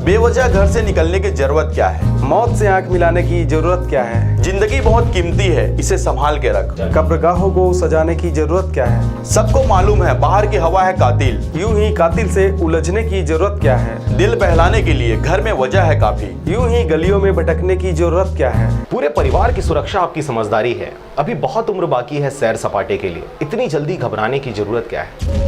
बेवजह घर से निकलने की जरूरत क्या है? मौत से आंख मिलाने की जरूरत क्या है? जिंदगी बहुत कीमती है, इसे संभाल के रख। कब्रगाहों को सजाने की जरूरत क्या है? सबको मालूम है बाहर की हवा है कातिल। यूं ही कातिल से उलझने की जरूरत क्या है? दिल बहलाने के लिए घर में वजह है काफी। यूं ही गलियों में भटकने की जरूरत क्या है? पूरे परिवार की सुरक्षा आपकी समझदारी है। अभी बहुत उम्र बाकी है सैर सपाटे के लिए, इतनी जल्दी घबराने की जरूरत क्या है?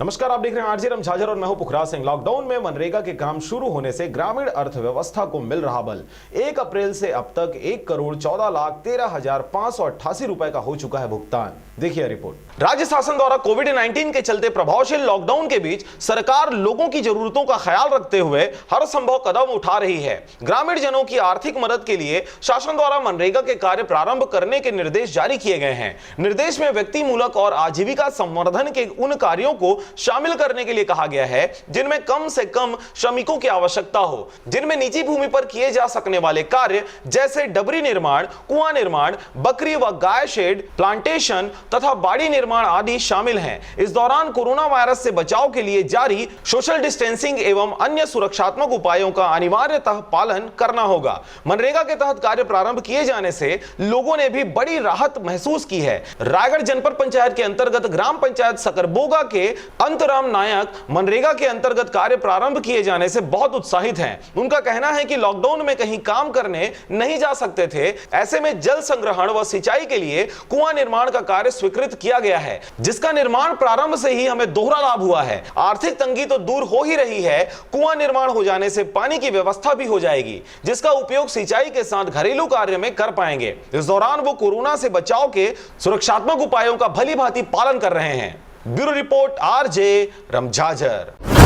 नमस्कार, आप देख रहे हैं आरजे रमझाझर और मैं हूं पुखराज सिंह। लॉकडाउन में मनरेगा के काम शुरू होने से ग्रामीण अर्थव्यवस्था को मिल रहा बल। 1 अप्रैल से अब तक 1,14,13,588 रुपए का हो चुका है भुगतान। देखिए रिपोर्ट। राज्य शासन द्वारा कोविड-19 के चलते प्रभावशील लॉकडाउन के बीच सरकार लोगों की जरूरतों का ख्याल रखते हुए हर संभव कदम उठा रही है। ग्रामीण जनों की आर्थिक मदद के लिए शासन द्वारा मनरेगा के कार्य प्रारंभ करने के निर्देश जारी किए गए हैं। निर्देश में व्यक्ति मूलक और आजीविका संवर्धन के उन कार्यों को शामिल करने के लिए कहा गया है जिनमें कम से कम श्रमिकों की आवश्यकता हो, जिनमें निजी भूमि पर किए जा सकने वाले कार्य जैसे डबरी निर्माण, कुआं निर्माण, बकरी व गाय शेड, प्लांटेशन तथा बाड़ी निर्माण आदि शामिल हैं। इस दौरान कोरोना वायरस से बचाव के लिए जारी सोशल डिस्टेंसिंग एवं अन्य सुरक्षात्मक उपायों का अनिवार्यतः पालन करना होगा। मनरेगा के तहत कार्य प्रारंभ किए जाने से लोगों ने भी बड़ी राहत महसूस की है। रायगढ़ जनपद पंचायत के अंतर्गत ग्राम पंचायत सकरबोगा के अंतराम नायक मनरेगा के अंतर्गत कार्य प्रारंभ किए जाने से बहुत उत्साहित हैं। उनका कहना है कि लॉकडाउन में कहीं काम करने नहीं जा सकते थे, ऐसे में जल संग्रहण व सिंचाई के लिए कुआं निर्माण का कार्य स्वीकृत किया गया है, जिसका निर्माण प्रारंभ से ही हमें दोहरा लाभ हुआ है। आर्थिक तंगी तो दूर हो ही रही है, कुआं निर्माण हो जाने से पानी की व्यवस्था भी हो जाएगी, जिसका उपयोग सिंचाई के साथ घरेलू कार्य में कर पाएंगे। इस दौरान वो कोरोना से बचाव के सुरक्षात्मक उपायों का भली भांति पालन कर रहे हैं। Bureau report, RJ रमझाझर।